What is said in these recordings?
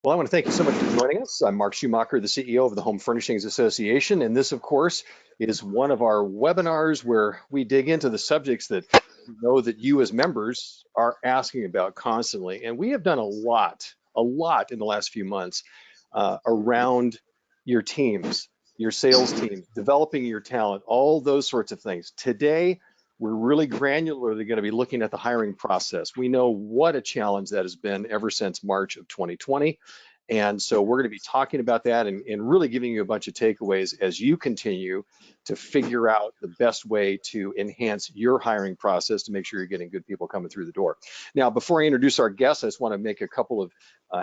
Well, I want to thank you so much for joining us. I'm Mark Schumacher, the CEO of the Home Furnishings Association, and this, of course, is one of our webinars where we dig into the subjects that we know that you as members are asking about constantly. And we have done a lot in the last few months around your teams, your sales teams, developing your talent, all those sorts of things. Today, we're really granularly going to be looking at the hiring process. We know what a challenge that has been ever since March of 2020. And so we're going to be talking about that and really giving you a bunch of takeaways as you continue to figure out the best way to enhance your hiring process to make sure you're getting good people coming through the door. Now, before I introduce our guests, I just want to make a couple of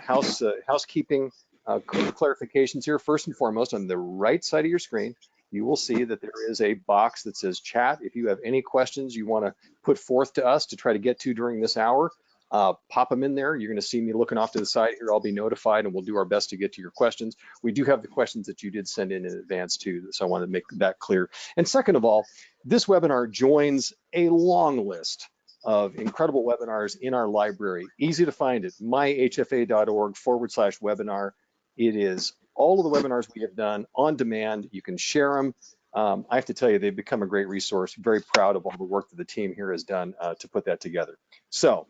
housekeeping clarifications here. First and foremost, on the right side of your screen, you will see that there is a box that says chat. If you have any questions you want to put forth to us to try to get to during this hour, pop them in there. You're going to see me looking off to the side here. I'll be notified and we'll do our best to get to your questions. We do have the questions that you did send in advance too, so I want to make that clear. And second of all, this webinar joins a long list of incredible webinars in our library. Easy to find it, myhfa.org/webinar. It is all of the webinars we have done on demand. You can share them. I have to tell you, they've become a great resource. Very proud of all the work that the team here has done to put that together. So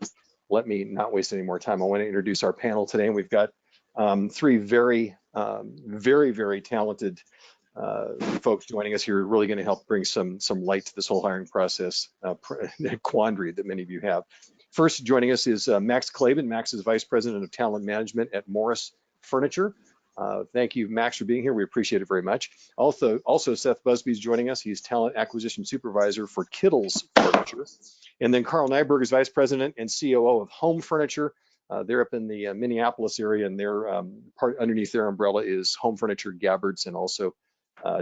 let me not waste any more time. I want to introduce our panel today. And we've got three very talented folks joining us here, really going to help bring some light to this whole hiring process quandary that many of you have. First joining us is Max Klaban. Max is Vice President of Talent Management at Morris Furniture. Thank you, Max, for being here. We appreciate it very much. Also Seth Busby is joining us. He's Talent Acquisition Supervisor for Kittles Furniture. And then Carl Nyberg is Vice President and COO of Home Furniture. They're up in the Minneapolis area, and their part underneath their umbrella is Home Furniture, Gabbards, and also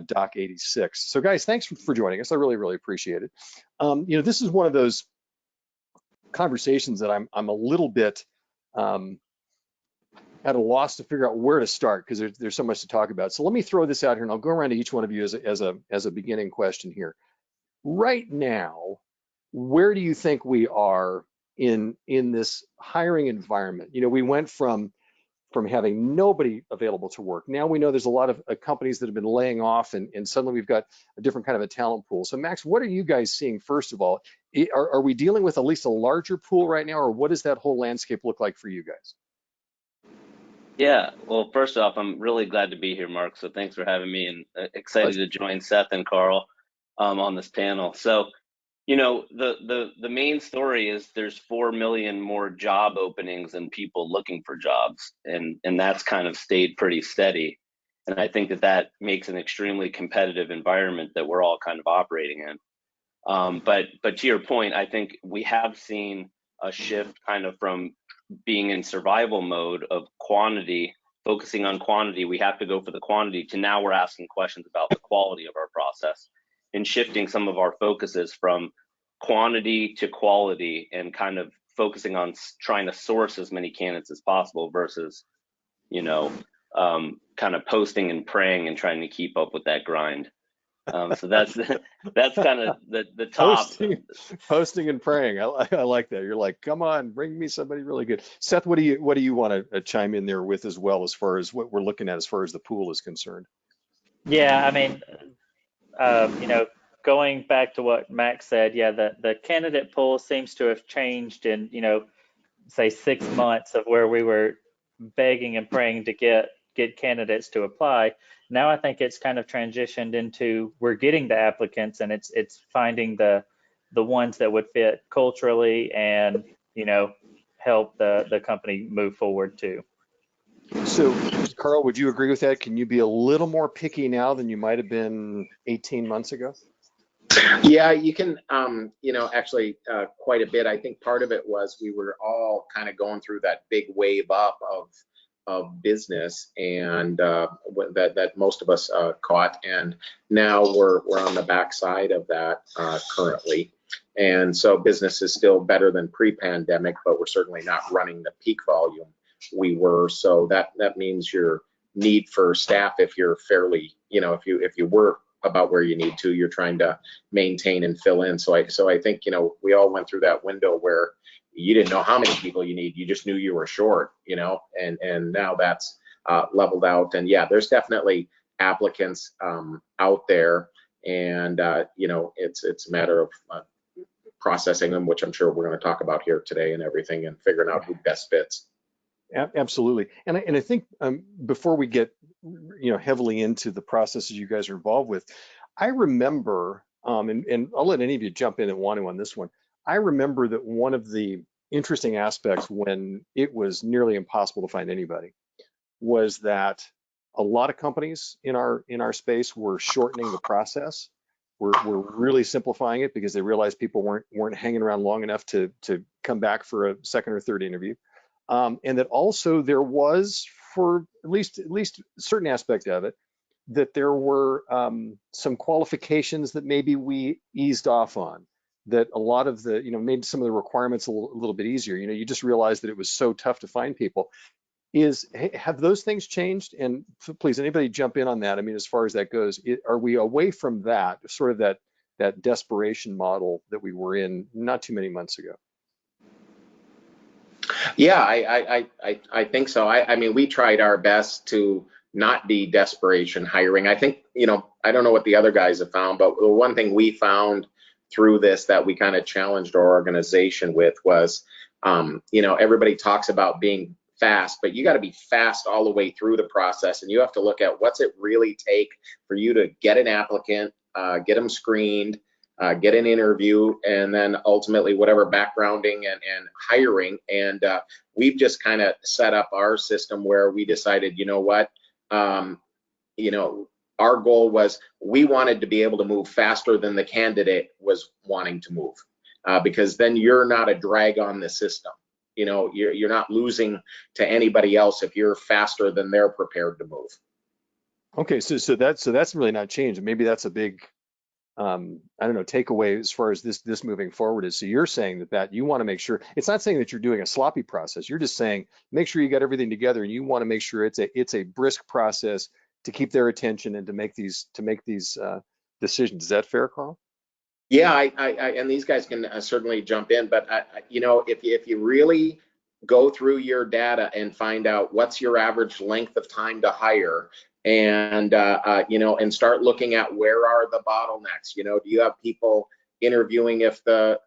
Doc 86. So guys, thanks for joining us. I really appreciate it. This is one of those conversations that I'm a little bit at a loss to figure out where to start because there's so much to talk about. So let me throw this out here and I'll go around to each one of you as a beginning question here. Right now, where do you think we are in this hiring environment? We went from having nobody available to work. Now we know there's a lot of companies that have been laying off and suddenly we've got a different kind of a talent pool. So Max, what are you guys seeing first of all? Are we dealing with at least a larger pool right now, or what does that whole landscape look like for you guys? Yeah, well, first off, I'm really glad to be here, Mark. So thanks for having me, and excited to join Seth and Carl on this panel. So, the main story is there's 4 million more job openings than people looking for jobs, and that's kind of stayed pretty steady. And I think that makes an extremely competitive environment that we're all kind of operating in. But to your point, I think we have seen a shift kind of from being in survival mode of quantity, focusing on quantity, we have to go for the quantity, to now we're asking questions about the quality of our process and shifting some of our focuses from quantity to quality and kind of focusing on trying to source as many candidates as possible versus, kind of posting and praying and trying to keep up with that grind. So that's kind of the top. Posting and praying. I like that. You're like, come on, bring me somebody really good. Seth, what do you want to chime in there with as well, as far as what we're looking at as far as the pool is concerned? Yeah, I mean, going back to what Max said, yeah, the candidate pool seems to have changed in, say 6 months of where we were begging and praying to get candidates to apply. Now I think it's kind of transitioned into we're getting the applicants and it's finding the ones that would fit culturally and help the company move forward too. So Carl, would you agree with that? Can you be a little more picky now than you might have been 18 months ago? Yeah, you can, actually quite a bit. I think part of it was we were all kind of going through that big wave up of business, and that most of us caught, and now we're on the backside of that currently, and so business is still better than pre-pandemic, but we're certainly not running the peak volume we were. So that means your need for staff, if you're fairly, if you were about where you need to, you're trying to maintain and fill in. So I think we all went through that window where you didn't know how many people you need. You just knew you were short, you know, and now that's leveled out. And yeah, there's definitely applicants out there, and you know, it's a matter of processing them, which I'm sure we're going to talk about here today and everything, and figuring out who best fits. Absolutely. And I think before we get, you know, heavily into the processes you guys are involved with, I remember, and I'll let any of you jump in and want to on this one. I remember that one of the interesting aspects when it was nearly impossible to find anybody was that a lot of companies in our space were shortening the process. We're really simplifying it because they realized people weren't hanging around long enough to come back for a second or third interview. And that also there was, for at least a certain aspect of it, that there were some qualifications that maybe we eased off on, that a lot of the, you know, made some of the requirements a little bit easier. You know, you just realized that it was so tough to find people. Have those things changed? And please, anybody jump in on that. I mean, as far as that goes, are we away from that, sort of that desperation model that we were in not too many months ago? Yeah, I think so. I mean, we tried our best to not be desperation hiring. I think, you know, I don't know what the other guys have found, but the one thing we found through this that we kind of challenged our organization with was, you know, everybody talks about being fast, but you got to be fast all the way through the process, and you have to look at what's it really take for you to get an applicant, get them screened, get an interview, and then ultimately whatever backgrounding and hiring. And we've just kind of set up our system where we decided, you know what, you know, our goal was we wanted to be able to move faster than the candidate was wanting to move, because then you're not a drag on the system. You know, you're not losing to anybody else if you're faster than they're prepared to move. Okay, so that's really not changed. Maybe that's a big I don't know, takeaway as far as this moving forward is. So you're saying that you want to make sure, it's not saying that you're doing a sloppy process. You're just saying make sure you got everything together, and you want to make sure it's a brisk process to keep their attention and to make these decisions. Is that fair, Carl? Yeah, and these guys can certainly jump in, but you know, if you really go through your data and find out what's your average length of time to hire, and you know, and start looking at where are the bottlenecks. You know, do you have people interviewing if a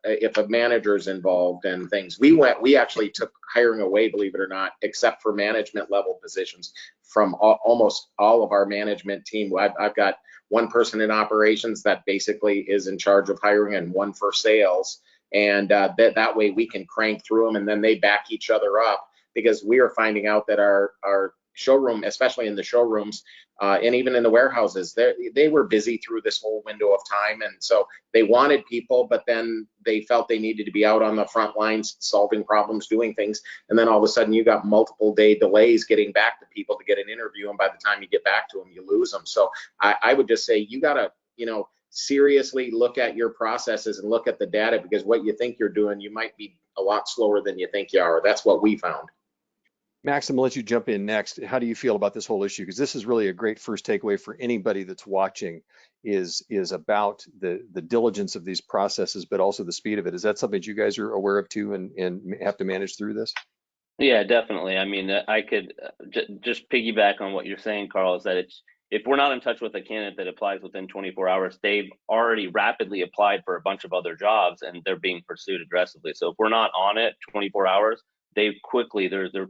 manager's involved and things? We actually took hiring away, believe it or not, except for management level positions from almost all of our management team. I've got one person in operations that basically is in charge of hiring, and one for sales. And that way we can crank through them, and then they back each other up, because we are finding out that our showroom, especially in the showrooms, and even in the warehouses, they were busy through this whole window of time. And so they wanted people, but then they felt they needed to be out on the front lines solving problems, doing things. And then all of a sudden you got multiple day delays getting back to people to get an interview. And by the time you get back to them, you lose them. So I would just say you got to, you know, seriously look at your processes and look at the data, because what you think you're doing, you might be a lot slower than you think you are. That's what we found. Max, I'm gonna let you jump in next. How do you feel about this whole issue? Because this is really a great first takeaway for anybody that's watching, is about the diligence of these processes, but also the speed of it. Is that something that you guys are aware of too, and have to manage through this? Yeah, definitely. I mean, I could just piggyback on what you're saying, Carl, is that if we're not in touch with a candidate that applies within 24 hours, they've already rapidly applied for a bunch of other jobs and they're being pursued aggressively. So if we're not on it 24 hours, they're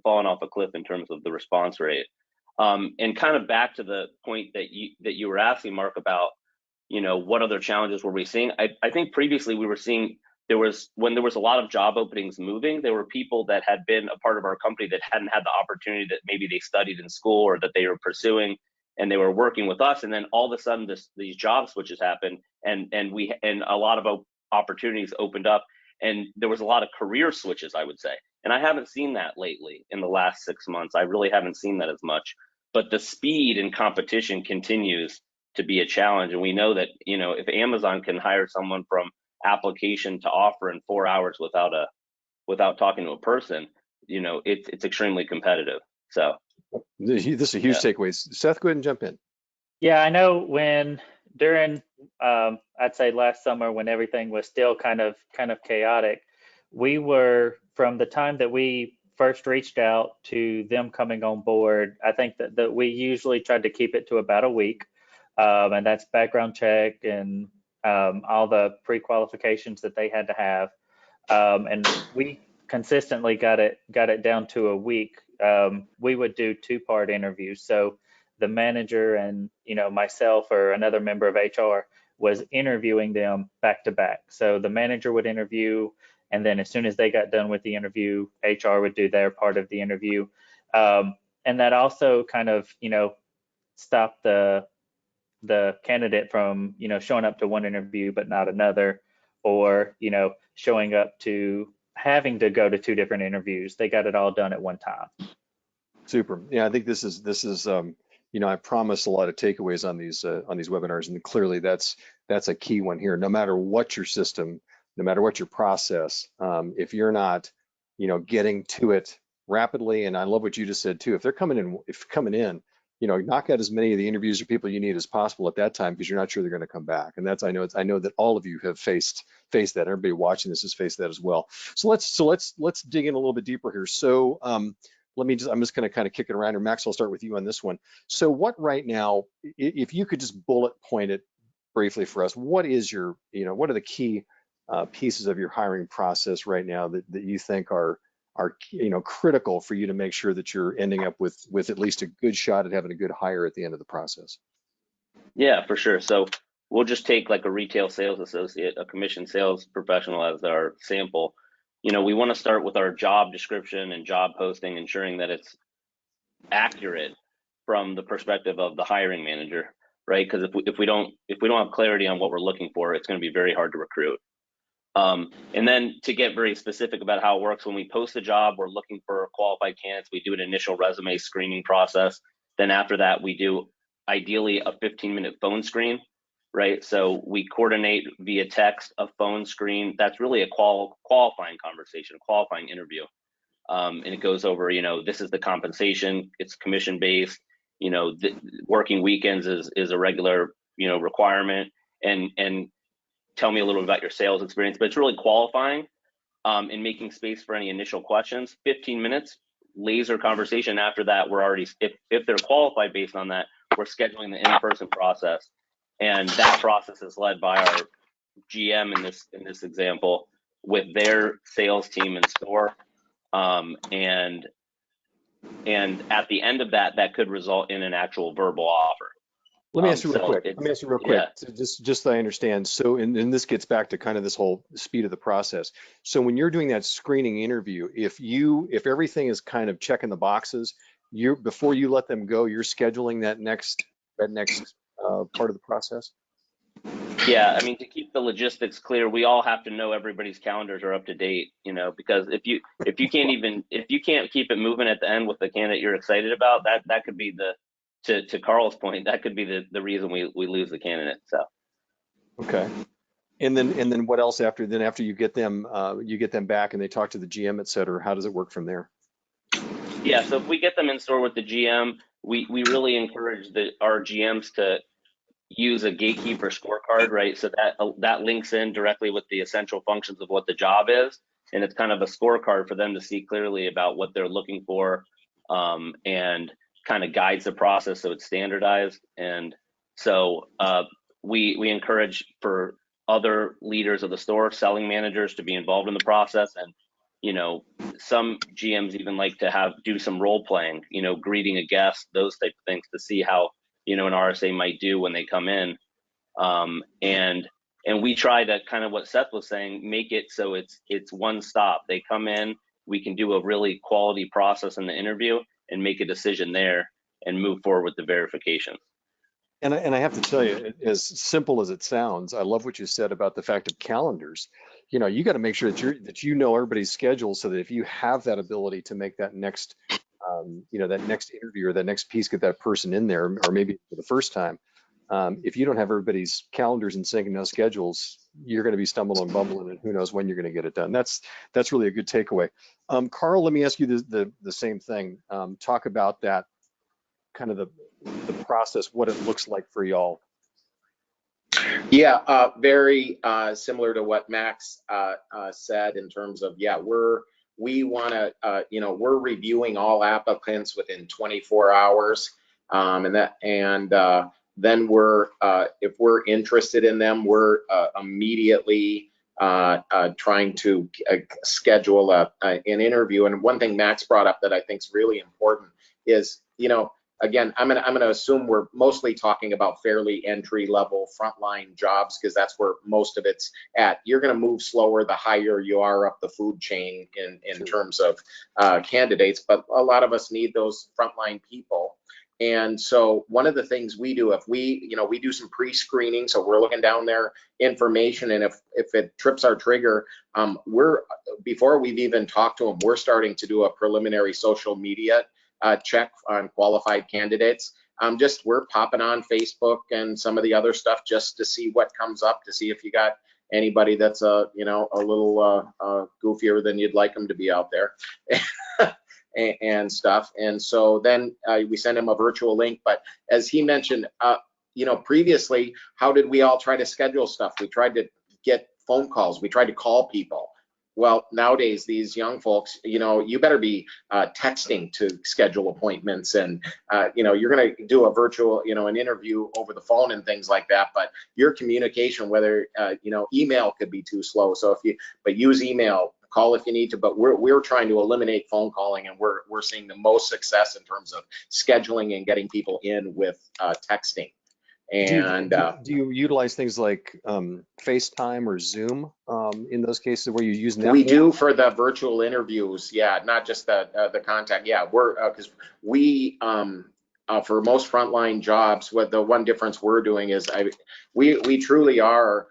falling off a cliff in terms of the response rate. And kind of back to the point that you were asking, Mark, about, you know, what other challenges were we seeing? I think previously we were seeing when there was a lot of job openings moving, there were people that had been a part of our company that hadn't had the opportunity that maybe they studied in school or that they were pursuing, and they were working with us. And then all of a sudden these job switches happened, and a lot of opportunities opened up, and there was a lot of career switches, I would say. And I haven't seen that lately in the last 6 months. I really haven't seen that as much. But the speed and competition continues to be a challenge. And we know that, you know, if Amazon can hire someone from application to offer in 4 hours without talking to a person, you know, it's extremely competitive. So This is a huge takeaway. Seth, go ahead and jump in. Yeah, I know during I'd say last summer, when everything was still kind of chaotic, we were, from the time that we first reached out to them coming on board, I think that we usually tried to keep it to about a week. And that's background check and all the pre-qualifications that they had to have. And we consistently got it down to a week. We would do two-part interviews. So the manager and, myself or another member of HR was interviewing them back to back. So the manager would interview, and then as soon as they got done with the interview, HR would do their part of the interview. And that also kind of, stopped the candidate from, showing up to one interview but not another, or, showing up to having to go to two different interviews. They got it all done at one time. Super. Yeah, I think this is I promised a lot of takeaways on these webinars, and clearly that's a key one here. No matter what your system, no matter what your process, if you're not, getting to it rapidly, and I love what you just said too. If they're coming in, knock out as many of the interviews or people you need as possible at that time, because you're not sure they're going to come back. And I know that all of you have faced that. Everybody watching this has faced that as well. So let's dig in a little bit deeper here. So I'm just going to kind of kick it around, or Max, I'll start with you on this one. So what right now, if you could just bullet point it briefly for us, what are the key pieces of your hiring process right now that you think are critical for you to make sure that you're ending up with at least a good shot at having a good hire at the end of the process? Yeah, for sure. So we'll just take like a retail sales associate, a commission sales professional as our sample. We want to start with our job description and job posting, ensuring that it's accurate from the perspective of the hiring manager, right? Because if we don't have clarity on what we're looking for, it's going to be very hard to recruit. And then to get very specific about how it works, when we post a job, we're looking for qualified candidates. We do an initial resume screening process. Then after that, we do ideally a 15-minute phone screen, right? So we coordinate via text, a phone screen. That's really a qualifying conversation, a qualifying interview. And it goes over, this is the compensation, it's commission based, working weekends is a regular, requirement, and tell me a little bit about your sales experience. But it's really qualifying and making space for any initial questions. 15 minutes, laser conversation. After that, we're already, if they're qualified based on that, we're scheduling the in-person process. And that process is led by our GM in this example with their sales team in store. And at the end of that could result in an actual verbal offer. Let me ask you real quick. Yeah. So just so I understand. So, and this gets back to kind of this whole speed of the process. So when you're doing that screening interview, if everything is kind of checking the boxes, before you let them go, you're scheduling that next part of the process. Yeah, I mean, to keep the logistics clear, we all have to know everybody's calendars are up to date, because if you can't keep it moving at the end with the candidate you're excited about, that could be to Carl's point, that could be the reason we lose the candidate. So. Okay. And then what else after you get them back and they talk to the GM, et cetera, how does it work from there? Yeah, so if we get them in store with the GM, we really encourage our GMs to use a gatekeeper scorecard, right? So that links in directly with the essential functions of what the job is. And it's kind of a scorecard for them to see clearly about what they're looking for, and kind of guides the process so it's standardized. And so we encourage for other leaders of the store, selling managers, to be involved in the process. And some GMs even like to do some role playing, greeting a guest, those type of things, to see how an RSA might do when they come in. And we try to, kind of what Seth was saying, make it so it's one stop. They come in, we can do a really quality process in the interview and make a decision there and move forward with the verification. And I have to tell you, as simple as it sounds, I love what you said about the fact of calendars. You got to make sure that you know everybody's schedule, so that if you have that ability to make that next that next interview or that next piece, get that person in there, or maybe for the first time, if you don't have everybody's calendars in sync and no schedules, you're going to be stumbling and bumbling, and who knows when you're going to get it done. That's really a good takeaway. Carl, let me ask you the same thing. Talk about that, kind of the process, what it looks like for y'all. Yeah, very similar to what Max said in terms of, yeah, we want to, we're reviewing all applicants within 24 hours. And then if we're interested in them, we're immediately trying to schedule an interview. And one thing Max brought up that I think is really important is, again, I'm gonna assume we're mostly talking about fairly entry-level frontline jobs because that's where most of it's at. You're gonna move slower the higher you are up the food chain in terms of candidates, but a lot of us need those frontline people. And so one of the things we do, if we do some pre-screening, so we're looking down their information, and if it trips our trigger, before we've even talked to them, we're starting to do a preliminary social media check on qualified candidates. We're popping on Facebook and some of the other stuff just to see what comes up, to see if you got anybody that's a little goofier than you'd like them to be out there. and stuff. And so then we send him a virtual link. But as he mentioned, previously, how did we all try to schedule stuff? We tried to get phone calls. We tried to call people. Well, nowadays, these young folks, you better be texting to schedule appointments, and you're going to do a virtual, an interview over the phone and things like that. But your communication, whether email could be too slow. So but use email, call if you need to. But we're trying to eliminate phone calling, and we're seeing the most success in terms of scheduling and getting people in with texting. And do you utilize things like FaceTime or Zoom in those cases where you're using that? We do for the virtual interviews, yeah, not just the contact. Yeah, we're because we for most frontline jobs, what the one difference we're doing is we truly are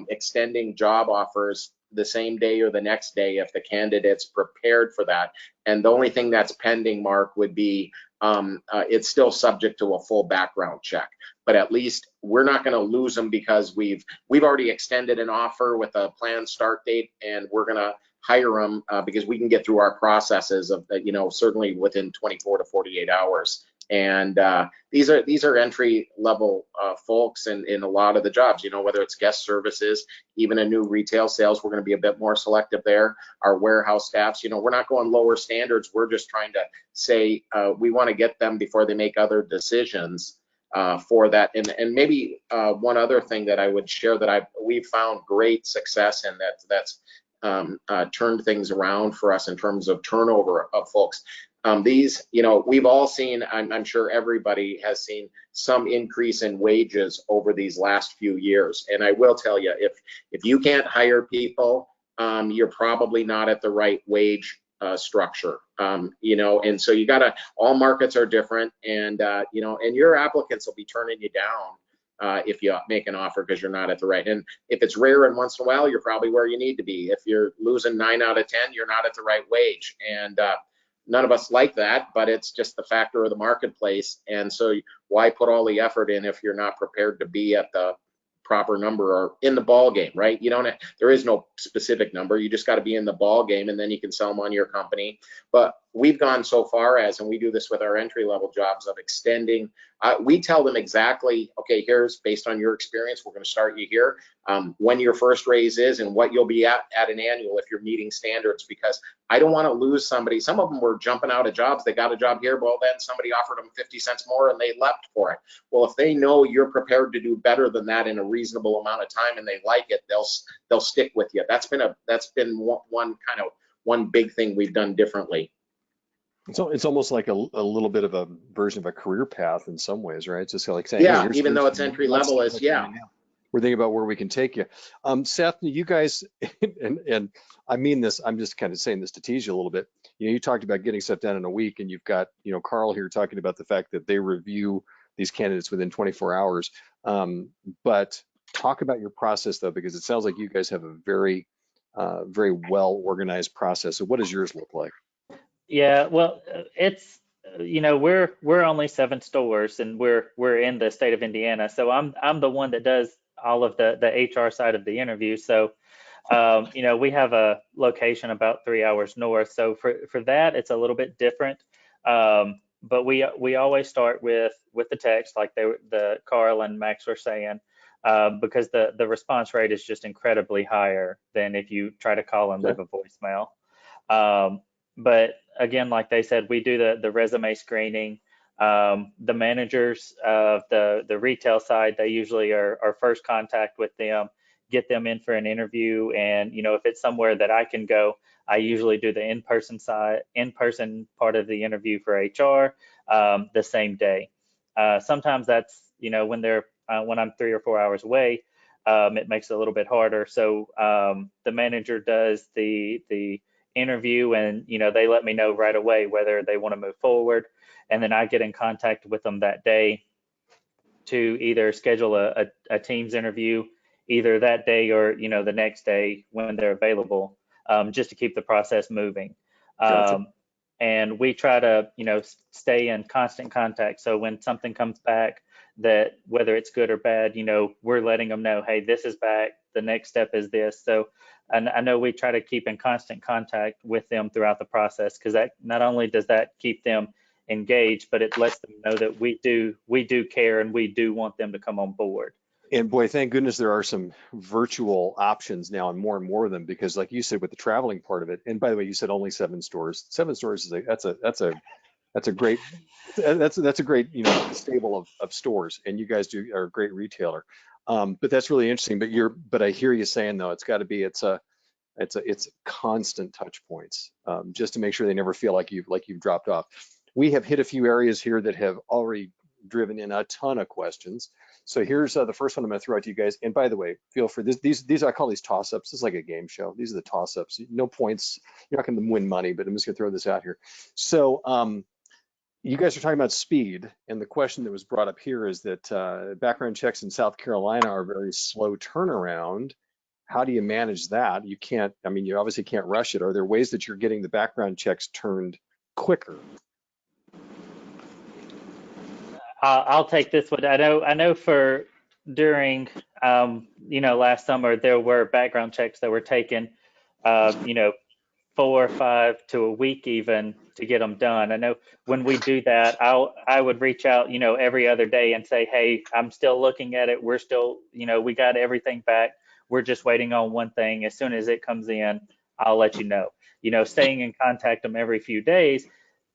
extending job offers the same day or the next day if the candidate's prepared for that. And the only thing that's pending, Mark, would be it's still subject to a full background check. But at least we're not going to lose them because we've already extended an offer with a planned start date, and we're going to hire them because we can get through our processes of certainly within 24 to 48 hours. And these are entry level folks in a lot of the jobs, whether it's guest services, even a new retail sales, we're going to be a bit more selective there. Our warehouse staffs, we're not going lower standards. We're just trying to say we want to get them before they make other decisions for that. And maybe one other thing that I would share that we've found great success in that's turned things around for us in terms of turnover of folks. We've all seen, I'm sure everybody has seen some increase in wages over these last few years. And I will tell you, if you can't hire people, you're probably not at the right wage structure, and so all markets are different, and and your applicants will be turning you down if you make an offer because you're not at the right. And if it's rare and once in a while, you're probably where you need to be. If you're losing 9 out of 10, you're not at the right wage. And none of us like that, but it's just the factor of the marketplace. And so why put all the effort in if you're not prepared to be at the proper number or in the ball game, right? There is no specific number. You just got to be in the ball game, and then you can sell them on your company. But we've gone so far as, and we do this with our entry level jobs, of extending. We tell them exactly, okay, here's based on your experience, we're going to start you here, when your first raise is and what you'll be at an annual if you're meeting standards, because I don't want to lose somebody. Some of them were jumping out of jobs. They got a job here. Well, then somebody offered them 50 cents more and they left for it. Well, if they know you're prepared to do better than that in a reasonable amount of time and they like it, they'll stick with you. That's been one big thing we've done differently. So it's almost like a little bit of a version of a career path in some ways, right? It's just like saying, yeah, hey, even though it's entry level, is yeah. We're thinking about where we can take you. Seth, you guys, and I mean this, I'm just kind of saying this to tease you a little bit. You talked about getting stuff done in a week, and you've got, Carl here talking about the fact that they review these candidates within 24 hours. But talk about your process though, because it sounds like you guys have a very, very well organized process. So what does yours look like? Yeah, well, it's we're only 7 stores, and we're in the state of Indiana. So I'm the one that does all of the HR side of the interview. So we have a location about 3 hours north. So for that, it's a little bit different. But we always start with the text, like the Carl and Max were saying. because the response rate is just incredibly higher than if you try to call and leave a voicemail. But again, like they said, we do the resume screening. The managers of the retail side, they usually are first contact with them, get them in for an interview. And, you know, if it's somewhere that I can go, I usually do the in-person part of the interview for HR the same day. Sometimes that's, you know, when I'm 3 or 4 hours away, it makes it a little bit harder. So the manager does the interview, and, you know, they let me know right away whether they want to move forward. And then I get in contact with them that day to either schedule a Teams interview either that day or, you know, the next day when they're available, just to keep the process moving. Gotcha. And we try to, you know, stay in constant contact. So when something comes back, that whether it's good or bad, you know, we're letting them know, hey, this is back. The next step is this. So and I know we try to keep in constant contact with them throughout the process, because that not only does that keep them engaged, but it lets them know that we do care and we do want them to come on board. And boy, thank goodness there are some virtual options now, and more of them, because like you said, with the traveling part of it, and by the way, you said only 7 stores. 7 stores is that's a great, you know, stable of stores, and you guys are a great retailer. But that's really interesting. But I hear you saying though, it's constant touch points, just to make sure they never feel like you've dropped off. We have hit a few areas here that have already driven in a ton of questions. So here's the first one I'm going to throw out to you guys. And by the way, feel free. These I call these toss-ups. This is like a game show. These are the toss-ups. No points. You're not going to win money, but I'm just going to throw this out here. So you guys are talking about speed, and the question that was brought up here is that background checks in South Carolina are very slow turnaround. How do you manage that? You can't. I mean, you obviously can't rush it. Are there ways that you're getting the background checks turned quicker? I'll take this one. I know for during, you know, last summer, there were background checks that were taken, you know, 4 or 5 to a week even to get them done. I know when we do that, I would reach out, you know, every other day and say, hey, I'm still looking at it. We're still, you know, we got everything back. We're just waiting on one thing. As soon as it comes in, I'll let you know. You know, staying in contact them every few days,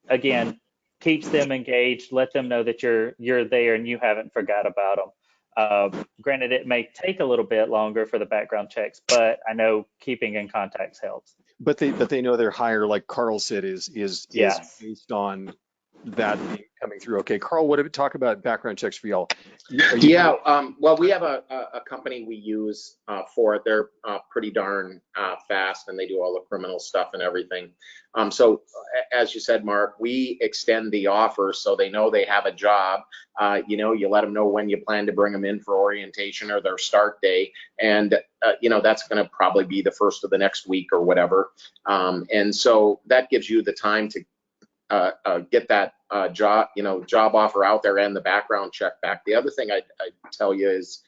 again, keeps them engaged. Let them know that you're there and you haven't forgot about them. Granted, it may take a little bit longer for the background checks, but I know keeping in contact helps. But they know their hire, like Carl said, is Yes. based on that being coming through. Okay, Carl, what did we talk about background checks for y'all? Yeah, well, we have a company we use for it. They're pretty darn fast, and they do all the criminal stuff and everything. So as you said, Mark, we extend the offer so they know they have a job. You know, you let them know when you plan to bring them in for orientation or their start day. And, you know, that's going to probably be the first of the next week or whatever. And so that gives you the time to get that job offer out there and the background check back. The other thing I tell you is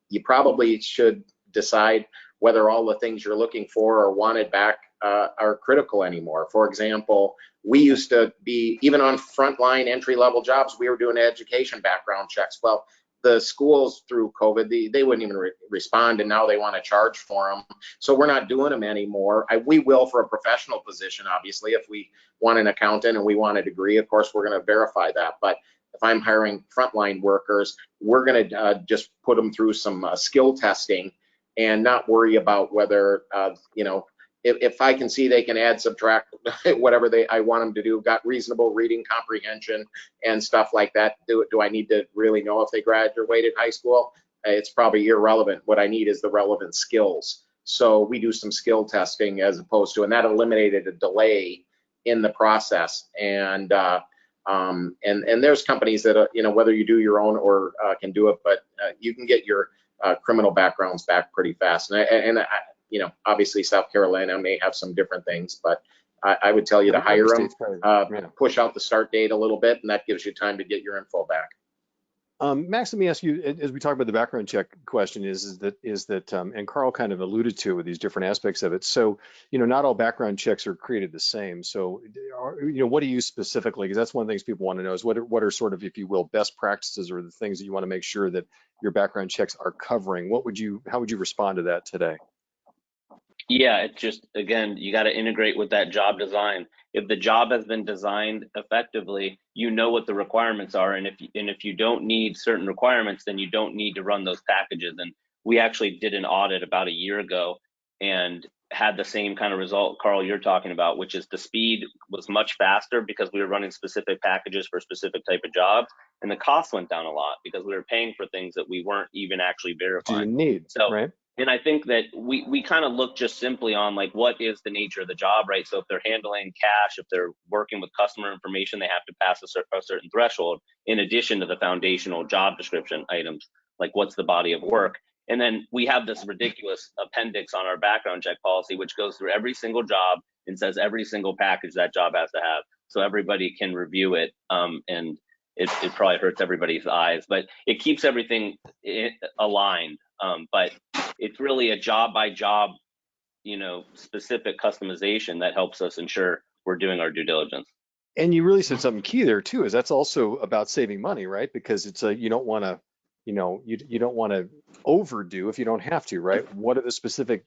you probably should decide whether all the things you're looking for or wanted back are critical anymore. For example, we used to be, even on frontline entry-level jobs, we were doing education background checks. Well, the schools through COVID, they wouldn't even respond, and now they want to charge for them. So we're not doing them anymore. We will for a professional position, obviously. If we want an accountant and we want a degree, of course, we're going to verify that. But if I'm hiring frontline workers, we're going to just put them through some skill testing and not worry about whether, you know, if I can see they can add, subtract, whatever I want them to do, got reasonable reading comprehension and stuff like that. Do I need to really know if they graduated high school? It's probably irrelevant. What I need is the relevant skills. So we do some skill testing as opposed to, and that eliminated a delay in the process. And there's companies that, you know, whether you do your own or can do it, but you can get your criminal backgrounds back pretty fast. And you know, obviously South Carolina may have some different things, but I would tell you to hire them, push out the start date a little bit, and that gives you time to get your info back. Max, let me ask you, as we talk about the background check question, and Carl kind of alluded to with these different aspects of it. So, not all background checks are created the same. So, what do you specifically? Because that's one of the things people want to know is what are sort of, if you will, best practices or the things that you want to make sure that your background checks are covering. How would you respond to that today? Yeah, it's just, again, you got to integrate with that job design. If the job has been designed effectively, you know what the requirements are, and if you don't need certain requirements, then you don't need to run those packages. And we actually did an audit about a year ago and had the same kind of result, Carl, you're talking about, which is the speed was much faster because we were running specific packages for specific type of jobs, and the cost went down a lot because we were paying for things that we weren't even actually Do you verifying. need, So right? and I think that we kind of look just simply on like what is the nature of the job, right? So if they're handling cash, if they're working with customer information, they have to pass a certain threshold in addition to the foundational job description items, like what's the body of work. And then we have this ridiculous appendix on our background check policy, which goes through every single job and says every single package that job has to have, so everybody can review it. And it probably hurts everybody's eyes, but it keeps everything aligned. But it's really a job by job, specific customization that helps us ensure we're doing our due diligence. And you really said something key there too, is that's also about saving money, right? Because it's you don't want to, you don't want to overdo if you don't have to, right? What are the specific,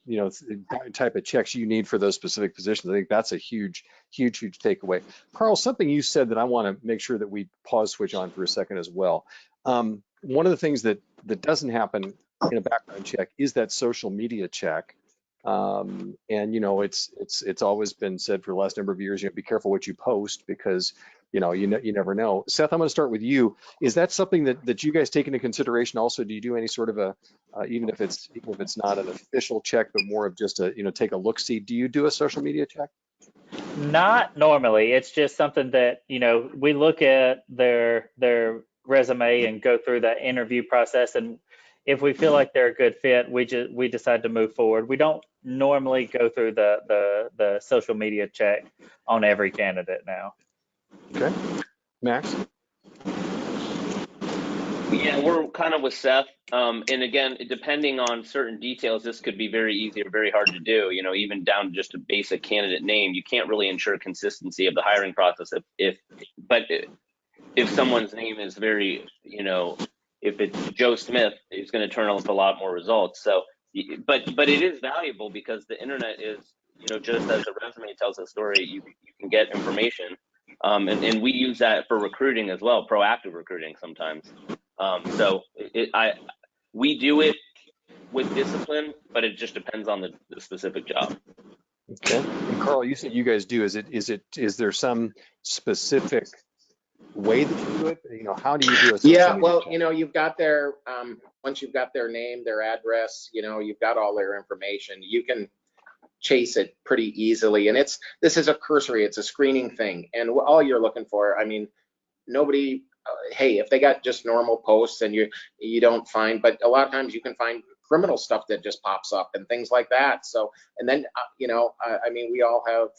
type of checks you need for those specific positions? I think that's a huge, huge, huge takeaway. Carl, something you said that I want to make sure that we pause switch on for a second as well. One of the things that doesn't happen in a background check is that social media check. And it's always been said for the last number of years, be careful what you post because you never know. Seth, I'm going to start with you. Is that something that you guys take into consideration also? Do you do any sort of even if it's not an official check, but more of just a take a look see? Do you do a social media check? Not normally. It's just something that, we look at their resume and go through that interview process, and if we feel like they're a good fit, we decide to move forward. We don't normally go through the social media check on every candidate now. Okay. Max? Yeah, we're kind of with Seth. And again, depending on certain details, this could be very easy or very hard to do, even down to just a basic candidate name. You can't really ensure consistency of the hiring process if someone's name is very, if it's Joe Smith, it's going to turn up a lot more results. So, but it is valuable because the internet is, just as a resume tells a story, you can get information. And we use that for recruiting as well, proactive recruiting sometimes. So we do it with discipline, but it just depends on the specific job. Okay. And Carl, you said you guys do. Is there some specific way that you do it? How do you do it? Yeah, well, you've got their once you've got their name, their address, you've got all their information, you can chase it pretty easily. And this is a cursory, it's a screening thing, and all you're looking for, nobody, hey, if they got just normal posts and you don't find, but a lot of times you can find criminal stuff that just pops up and things like that. So, and then, we all have,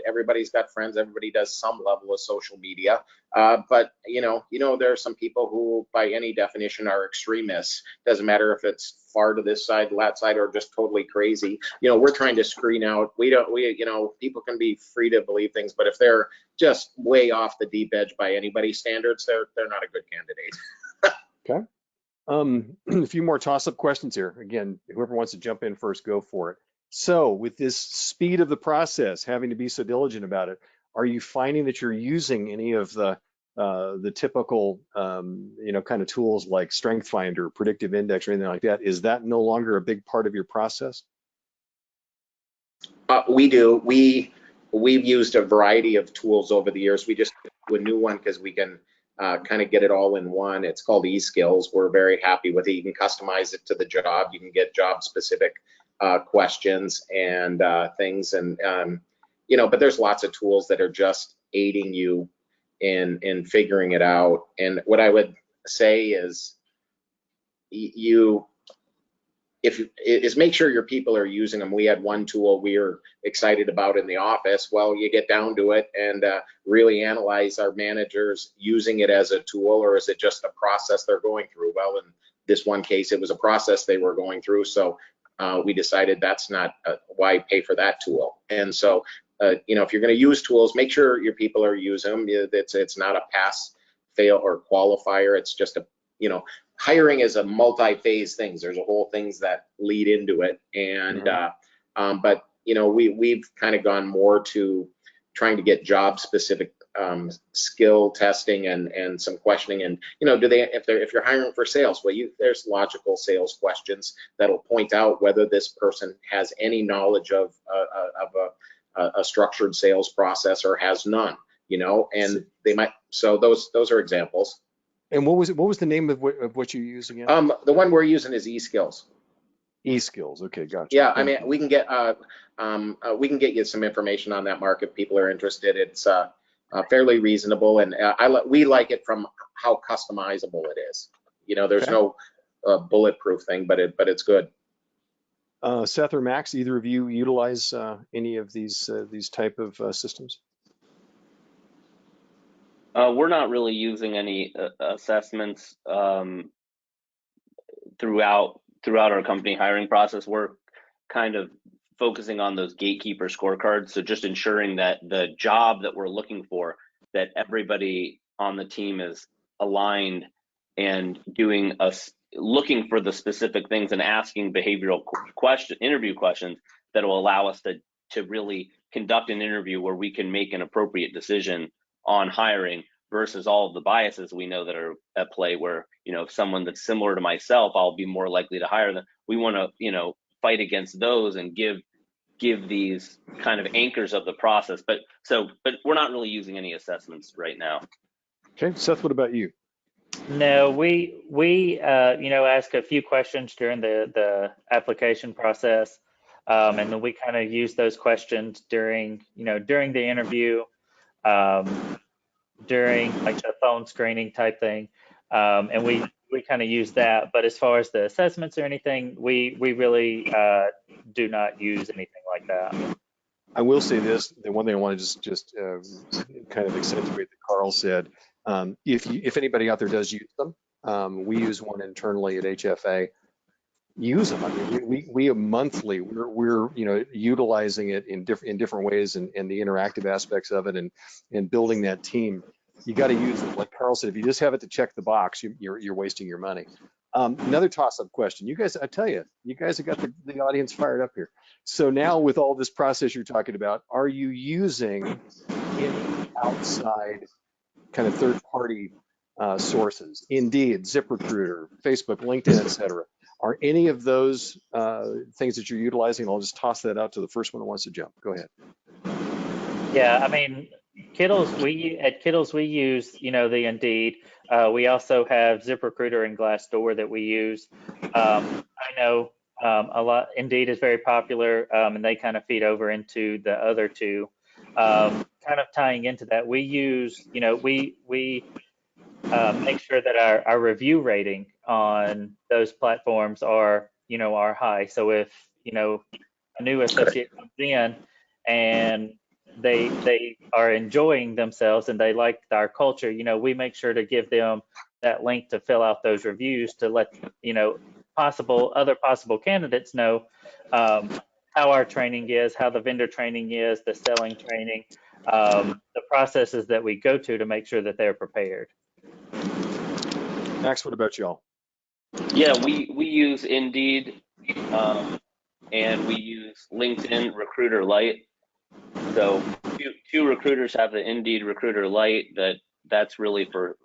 everybody's got friends, everybody does some level of social media. But, there are some people who, by any definition, are extremists. Doesn't matter if it's far to this side, that side, or just totally crazy. We're trying to screen out. People can be free to believe things, but if they're just way off the deep edge by anybody's standards, they're not a good candidate. Okay. A few more toss-up questions here. Again, whoever wants to jump in first, go for it. So with this speed of the process, having to be so diligent about it, are you finding that you're using any of the typical, kind of tools like Strength Finder, Predictive Index, or anything like that? Is that no longer a big part of your process? We do. We've used a variety of tools over the years. We just do a new one because we can kind of get it all in one. It's called eSkills. We're very happy with it. You can customize it to the job. You can get job specific questions and things, and but there's lots of tools that are just aiding you in figuring it out. And what I would say is is make sure your people are using them. We had one tool we were excited about in the office. Well, you get down to it and really analyze, our managers using it as a tool, or is it just a process they're going through? Well, in this one case, it was a process they were going through. So we decided that's not why pay for that tool. And so, you know, if you're going to use tools, make sure your people are using them. It's not a pass, fail, or qualifier. It's just a, you know, hiring is a multi-phase thing. There's a whole things that lead into it. And, but, you know, we've kind of gone more to trying to get job specific skill testing and some questioning. And, you know, if you're hiring for sales, well, there's logical sales questions that'll point out whether this person has any knowledge of a structured sales process or has none, you know, and they might, so those are examples. And what was the name of what you use again? The one we're using is eSkills. eSkills. Okay, gotcha. Yeah, I mean, we can get you some information on that, Mark, if people are interested. It's fairly reasonable, and we like it from how customizable it is. You know, there's no bulletproof thing, but it's good. Seth or Max, either of you utilize any of these type of systems? We're not really using any assessments throughout our company hiring process. We're kind of focusing on those gatekeeper scorecards. So just ensuring that the job that we're looking for, that everybody on the team is aligned and looking for the specific things and asking behavioral interview questions that will allow us to really conduct an interview where we can make an appropriate decision on hiring versus all of the biases we know that are at play, where, you know, if someone that's similar to myself, I'll be more likely to hire them. We want to, you know, fight against those and give these kind of anchors of the process. But we're not really using any assessments right now. Okay, Seth, what about you? No, we you know, ask a few questions during the application process, and then we kind of use those questions during the interview, during like the phone screening type thing, and we kind of use that. But as far as the assessments or anything, we really do not use anything like that. I will say this: the one thing I want to just kind of accentuate that Carl said. If anybody out there does use them, we use one internally at HFA. Use them. I mean, we monthly we're you know, utilizing it in different ways, and the interactive aspects of it, and building that team. You got to use it. Like Carl said, if you just have it to check the box, you're wasting your money. Another toss-up question. You guys, I tell you, you guys have got the audience fired up here. So now, with all this process you're talking about, are you using any outside kind of third-party sources? Indeed, ZipRecruiter, Facebook, LinkedIn, etc. Are any of those things that you're utilizing? I'll just toss that out to the first one who wants to jump. Go ahead. Yeah, I mean, Kittles, we use, you know, the Indeed. We also have ZipRecruiter and Glassdoor that we use. I know a lot. Indeed is very popular, and they kind of feed over into the other two. Kind of tying into that, we use, you know, we make sure that our review rating on those platforms are high. So if, you know, a new associate comes in and they are enjoying themselves and they like our culture, you know, we make sure to give them that link to fill out those reviews to let, you know, other possible candidates know how our training is, how the vendor training is, the selling training, the processes that we go to make sure that they're prepared. Max, what about y'all? Yeah, we use Indeed, and we use LinkedIn Recruiter Lite. So two recruiters have the Indeed Recruiter Lite. That's really for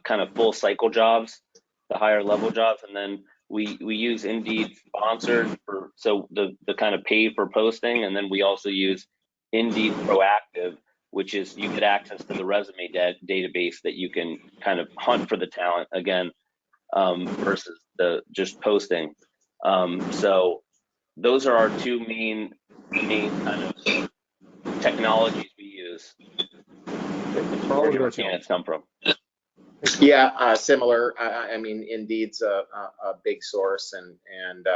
kind of full cycle jobs, the higher level jobs, and then we use Indeed Sponsored for the kind of pay for posting, and then we also use Indeed Proactive, which is you get access to the resume database that you can kind of hunt for the talent again, versus the just posting. So those are our two main kind of technologies we use. Where do our candidates come from? Yeah, similar. I mean, Indeed's a big source, and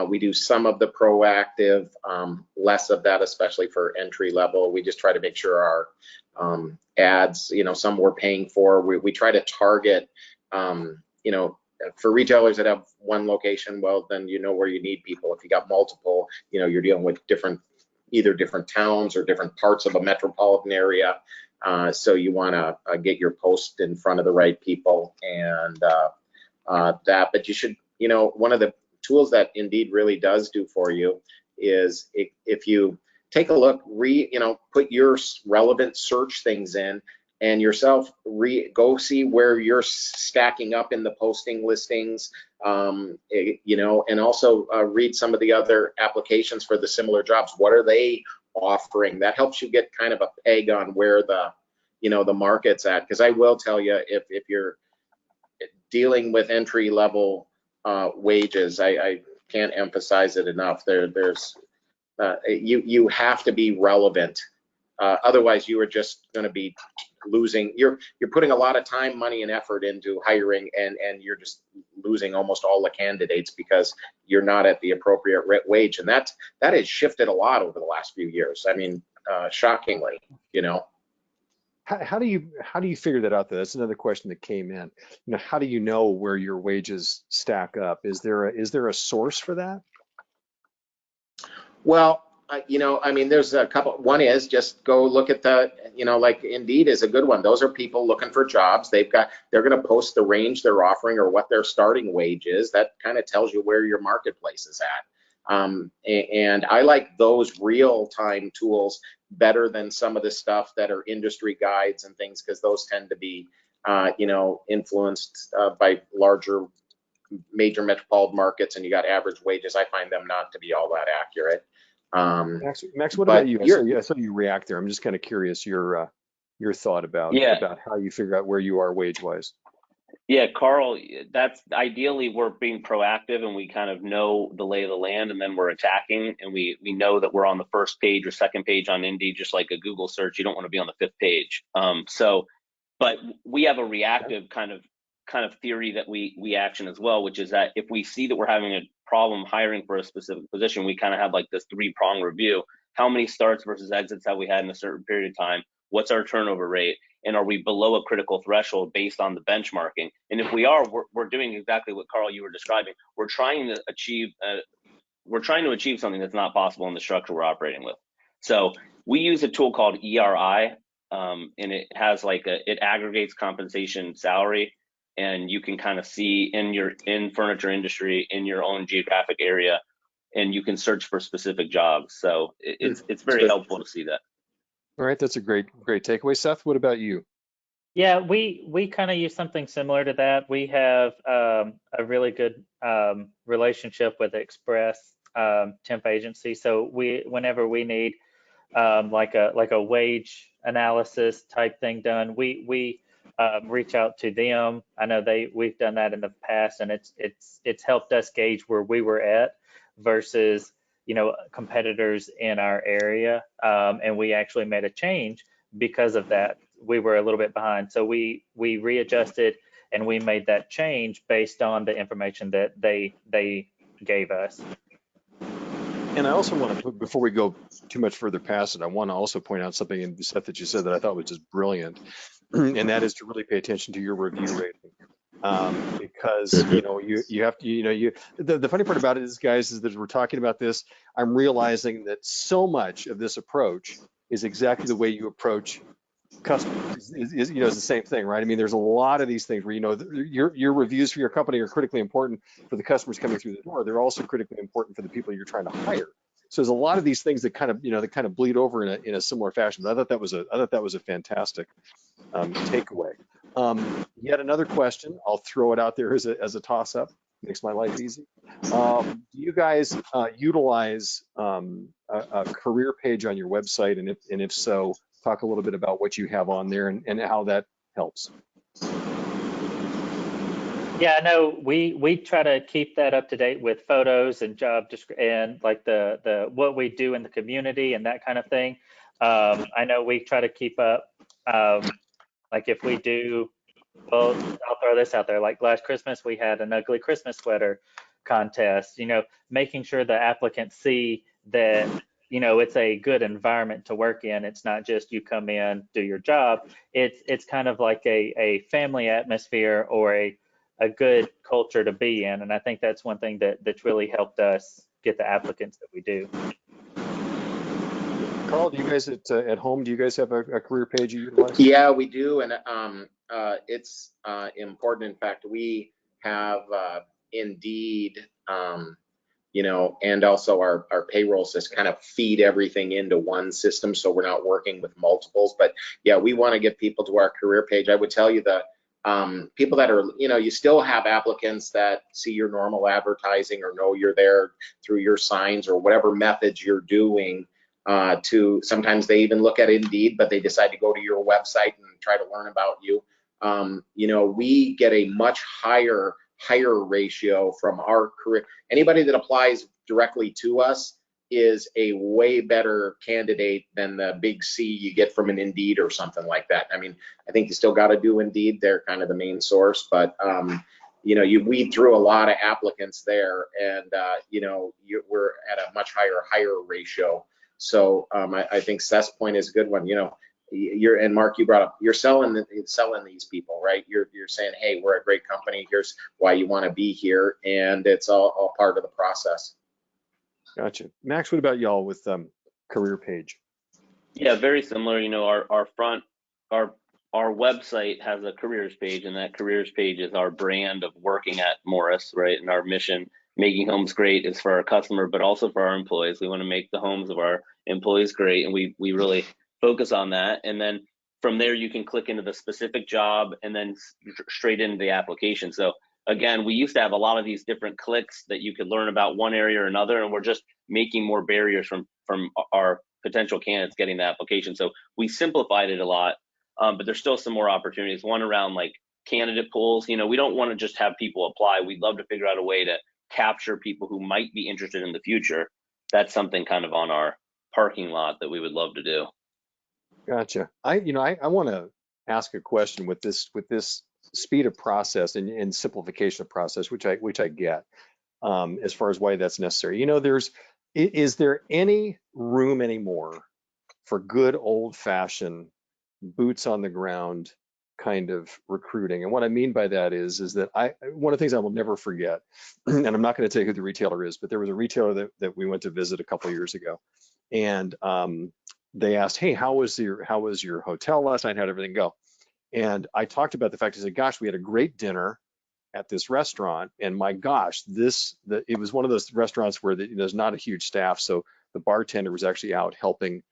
We do some of the proactive, less of that, especially for entry level. We just try to make sure our ads, some we're paying for. We try to target, for retailers that have one location, well, then you know where you need people. If you got multiple, you're dealing with either different towns or different parts of a metropolitan area. So you want to get your post in front of the right people and but you should, one of the tools that Indeed really does do for you is if you take a look, put your relevant search things in and yourself go see where you're stacking up in the posting listings, and also read some of the other applications for the similar jobs. What are they offering? That helps you get kind of a peg on where the market's at. Because I will tell you, if you're dealing with entry level wages, I can't emphasize it enough. You have to be relevant. Otherwise, you are just going to be losing. You're putting a lot of time, money, and effort into hiring, and you're just losing almost all the candidates because you're not at the appropriate wage. And that has shifted a lot over the last few years. I mean, shockingly, How do you figure that out though? That's another question that came in. How do you know where your wages stack up? Is there a source for that? Well, there's a couple. One is just go look at like Indeed is a good one. Those are people looking for jobs. They're going to post the range they're offering or what their starting wage is. That kind of tells you where your marketplace is at. And I like those real-time tools better than some of the stuff that are industry guides and things, because those tend to be, influenced by larger major metropolitan markets, and you got average wages. I find them not to be all that accurate. Max, what about you? I saw you react there. I'm just kind of curious your thought about how you figure out where you are wage-wise. Yeah, Carl, that's ideally we're being proactive and we kind of know the lay of the land, and then we're attacking, and we know that we're on the first page or second page on Indeed, just like a Google search. You don't want to be on the fifth page. But we have a reactive kind of theory that we action as well, which is that if we see that we're having a problem hiring for a specific position, we kind of have like this 3-prong review. How many starts versus exits have we had in a certain period of time? What's our turnover rate? And are we below a critical threshold based on the benchmarking? And if we are, we're doing exactly what Carl, you were describing. We're trying to achieve something that's not possible in the structure we're operating with. So we use a tool called ERI, and it has it aggregates compensation salary, and you can kind of see in furniture industry in your own geographic area, and you can search for specific jobs. So it's very helpful to see that. All right, that's a great takeaway. Seth, what about you? Yeah, we kind of use something similar to that. We have a really good relationship with Express temp agency. So whenever we need like a wage analysis type thing done, we reach out to them. I know we've done that in the past, and it's helped us gauge where we were at versus competitors in our area, and we actually made a change because of that. We were a little bit behind, so we readjusted and we made that change based on the information that they gave us. And I also want to, before we go too much further past it, I want to also point out something in Seth that you said that I thought was just brilliant, and that is to really pay attention to your review rating. Because you have to, the funny part about it is, guys, is that we're talking about this, I'm realizing that so much of this approach is exactly the way you approach customers. Is the same thing, right? I mean, there's a lot of these things where your reviews for your company are critically important for the customers coming through the door. They're also critically important for the people you're trying to hire. So there's a lot of these things that kind of bleed over in a similar fashion. But I thought that was a fantastic takeaway. Yet another question, I'll throw it out there as a toss-up, makes my life easy. Do you guys utilize a career page on your website? And if so, talk a little bit about what you have on there and how that helps. Yeah, I know we try to keep that up to date with photos and and like the what we do in the community and that kind of thing. I know we try to keep up. Like if we do, well, I'll throw this out there. Like last Christmas, we had an ugly Christmas sweater contest, making sure the applicants see that, it's a good environment to work in. It's not just you come in, do your job. It's kind of like a family atmosphere or a good culture to be in. And I think that's one thing that's really helped us get the applicants that we do. Carl, do you guys at home, do you guys have a career page you utilize? Yeah, we do, and it's important. In fact, we have Indeed, and also our payroll system kind of feed everything into one system, so we're not working with multiples. But yeah, we want to get people to our career page. I would tell you the people that are, you still have applicants that see your normal advertising or know you're there through your signs or whatever methods you're doing. To sometimes they even look at Indeed, but they decide to go to your website and try to learn about you. We get a much higher ratio from our career. Anybody that applies directly to us is a way better candidate than the big C you get from an Indeed or something like that. I mean, I think you still got to do Indeed. They're kind of the main source, but you weed through a lot of applicants there, and we're at a much higher ratio. So I think Seth's point is a good one. And Mark, you brought up, you're selling these people, right? You're saying, hey, we're a great company. Here's why you want to be here, and it's all part of the process. Gotcha. Max, what about y'all with career page? Yeah, very similar. Our website has a careers page, and that careers page is our brand of working at Morris, right? And our mission, making homes great, is for our customer, but also for our employees. We want to make the homes of our employees great, and we really focus on that. And then from there, you can click into the specific job and then straight into the application. So again, we used to have a lot of these different clicks that you could learn about one area or another, and we're just making more barriers from our potential candidates getting the application. So we simplified it a lot, but there's still some more opportunities. One around like candidate pools. We don't want to just have people apply. We'd love to figure out a way to capture people who might be interested in the future. That's something kind of on our parking lot that we would love to do. Gotcha. I want to ask a question with this speed of process and simplification of process, which I get, as far as why that's necessary. Is there any room anymore for good old-fashioned boots on the ground kind of recruiting? And what I mean by that is that one of the things I will never forget, and I'm not going to tell you who the retailer is, but there was a retailer that we went to visit a couple of years ago, and they asked, hey, how was your hotel last night? How'd everything go? And I talked about the fact, I said, gosh, we had a great dinner at this restaurant, and my gosh, it was one of those restaurants where there's not a huge staff, so the bartender was actually out helping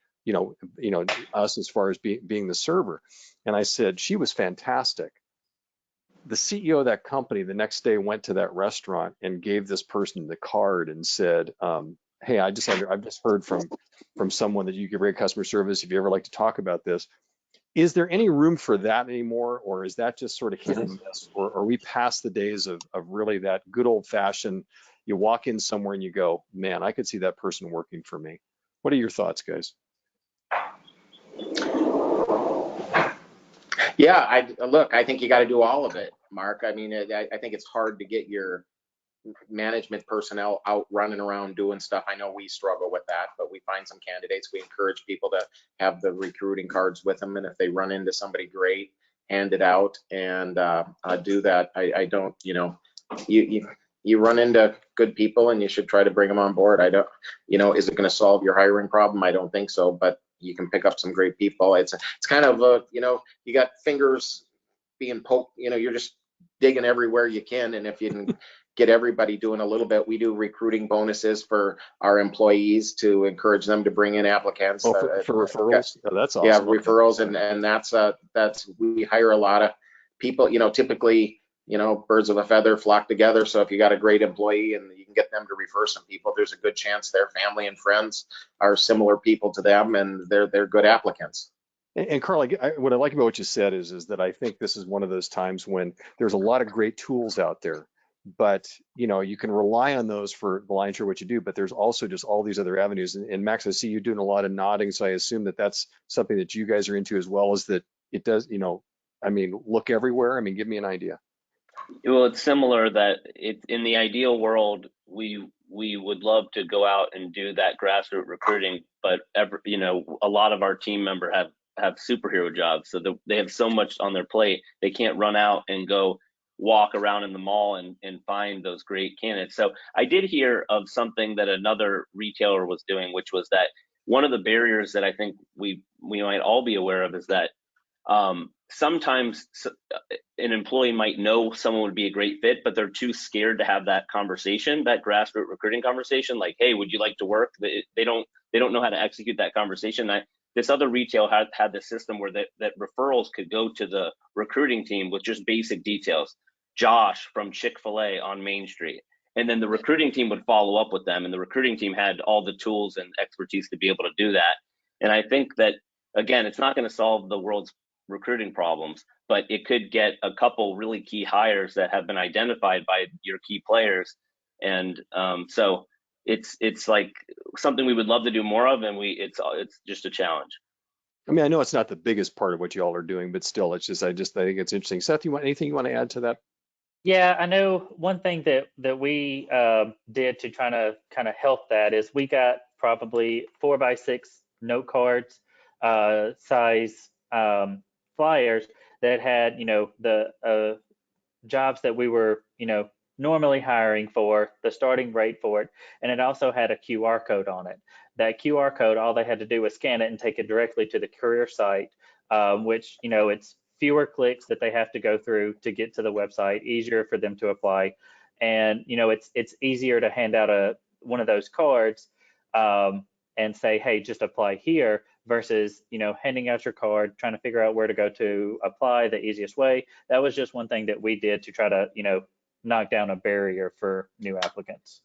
us as far as being the server. And I said, she was fantastic. The CEO of that company the next day went to that restaurant and gave this person the card and said, hey, I've just heard from someone that you give great customer service. If you ever like to talk about this, is there any room for that anymore, or is that just sort of hit and miss, or are we past the days of really that good old fashioned? You walk in somewhere and you go, man, I could see that person working for me. What are your thoughts, guys? Yeah, I think you got to do all of it, Mark. I mean, I think it's hard to get your management personnel out running around doing stuff. I know we struggle with that, but we find some candidates. We encourage people to have the recruiting cards with them, and if they run into somebody great, hand it out and do that. I don't, you run into good people and you should try to bring them on board. I don't, is it going to solve your hiring problem? I don't think so, but you can pick up some great people. It's kind of you got fingers being poked, you're just digging everywhere you can, and if you can get everybody doing a little bit. We do recruiting bonuses for our employees to encourage them to bring in applicants. For referrals? Oh, that's awesome. Yeah, referrals, and that's we hire a lot of people. Typically, birds of a feather flock together. So if you got a great employee and you can get them to refer some people, there's a good chance their family and friends are similar people to them, and they're good applicants. And Carl, what I like about what you said is that I think this is one of those times when there's a lot of great tools out there, but you can rely on those for the lion's share of what you do, but there's also just all these other avenues. And Max, I see you doing a lot of nodding, so I assume that that's something that you guys are into as well, as that it does, look everywhere. I mean, give me an idea. Well, it's similar that in the ideal world, we would love to go out and do that grassroots recruiting, but a lot of our team member have superhero jobs, so they have so much on their plate, they can't run out and go walk around in the mall and find those great candidates. So I did hear of something that another retailer was doing, which was that one of the barriers that I think we might all be aware of is that sometimes an employee might know someone would be a great fit, but they're too scared to have that conversation, that grassroots recruiting conversation. Like, hey, would you like to work? They don't know how to execute that conversation. This other retail had this system where that referrals could go to the recruiting team with just basic details. Josh from Chick-fil-A on Main Street. And then the recruiting team would follow up with them, and the recruiting team had all the tools and expertise to be able to do that. And I think that, again, it's not going to solve the world's recruiting problems, but it could get a couple really key hires that have been identified by your key players. And so it's like something we would love to do more of, and it's just a challenge. I mean, I know it's not the biggest part of what you all are doing, but still, I think it's interesting. Seth, anything you want to add to that? Yeah, I know one thing that we did to try to kind of help that is we got probably 4x6 note cards size flyers that had, the jobs that we were, normally hiring for, the starting rate for it, and it also had a QR code on it. That QR code, all they had to do was scan it and take it directly to the career site, which, it's fewer clicks that they have to go through to get to the website, easier for them to apply. And, it's easier to hand out one of those cards and say, hey, just apply here, versus, handing out your card, trying to figure out where to go to apply the easiest way. That was just one thing that we did to try to, knock down a barrier for new applicants.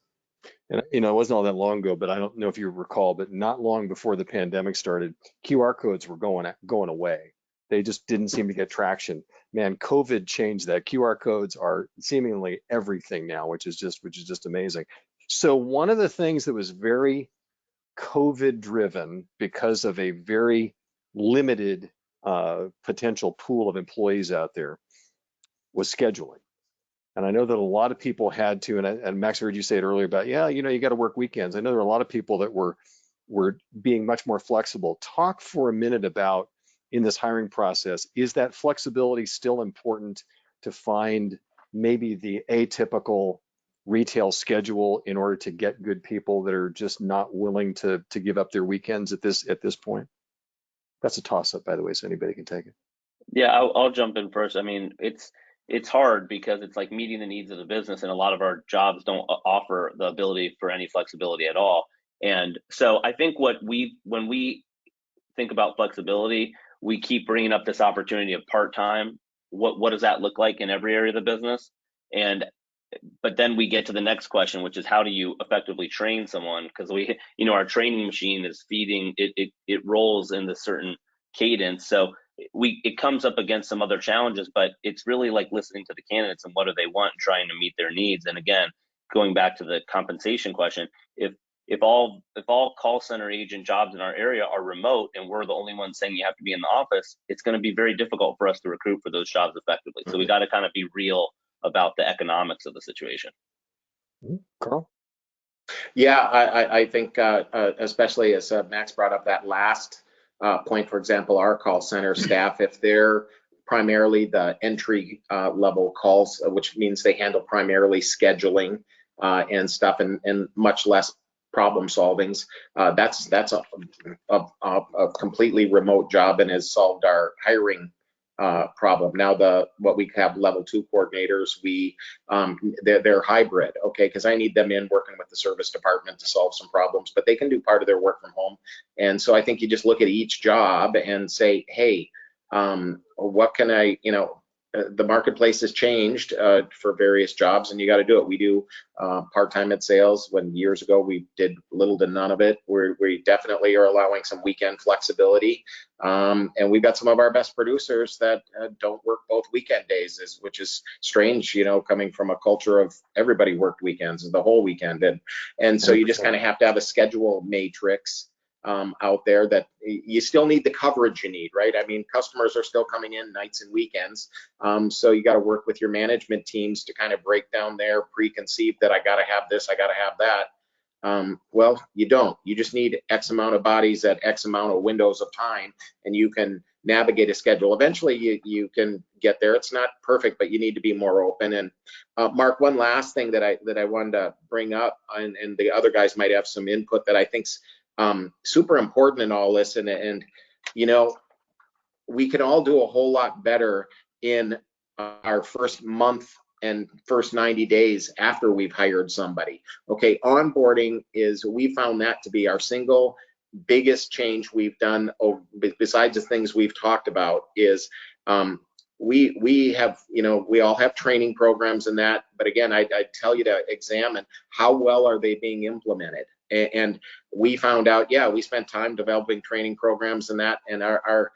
And it wasn't all that long ago, but I don't know if you recall, but not long before the pandemic started, QR codes were going away. They just didn't seem to get traction. Man, COVID changed that. QR codes are seemingly everything now, which is just amazing. So one of the things that was very COVID driven, because of a very limited potential pool of employees out there, was scheduling. And I know that a lot of people had to, and Max, I heard you say it earlier about, you got to work weekends. I know there are a lot of people that were being much more flexible. Talk for a minute about, in this hiring process, is that flexibility still important to find maybe the atypical retail schedule in order to get good people that are just not willing to give up their weekends at this point? That's a toss up, by the way, so anybody can take it. Yeah, I'll jump in first. I mean, it's hard because it's like meeting the needs of the business, and a lot of our jobs don't offer the ability for any flexibility at all. And so I think when we think about flexibility, we keep bringing up this opportunity of part-time. What does that look like in every area of the business? But then we get to the next question, which is, how do you effectively train someone? Because our training machine is feeding it rolls in this certain cadence. So it comes up against some other challenges, but it's really like listening to the candidates and what do they want and trying to meet their needs. And again, going back to the compensation question, if all call center agent jobs in our area are remote and we're the only ones saying you have to be in the office, it's going to be very difficult for us to recruit for those jobs effectively. So we got to kind of be real about the economics of the situation. Carl? Yeah, I think especially as Max brought up that last point, for example, our call center staff, if they're primarily the entry level calls, which means they handle primarily scheduling and stuff and much less problem solvings, that's a completely remote job and has solved our hiring problem. Now what we have level 2 coordinators, they're hybrid, okay, because I need them in working with the service department to solve some problems, but they can do part of their work from home. And so I think you just look at each job and say, hey, what can I, the marketplace has changed for various jobs, and you got to do it. We do part-time at sales, when years ago we did little to none of it. We definitely are allowing some weekend flexibility, and we've got some of our best producers that don't work both weekend days, which is strange, coming from a culture of everybody worked weekends the whole weekend, and so you just kind of have to have a schedule matrix out there that you still need the coverage you need, right? I mean, customers are still coming in nights and weekends. So you got to work with your management teams to kind of break down their preconceived that I got to have this, I got to have that. Well, you don't. You just need X amount of bodies at X amount of windows of time, and you can navigate a schedule. Eventually, you can get there. It's not perfect, but you need to be more open. And Mark, one last thing that I wanted to bring up, and the other guys might have some input that I think's super important in all this, and you know, we can all do a whole lot better in our first month and first 90 days after we've hired somebody. Okay, onboarding is, we found that to be our single biggest change we've done, besides the things we've talked about, is we have, you know, we all have training programs and that, but again, I tell you to examine how well are they being implemented. And we found out, yeah, we spent time developing training programs and that, and as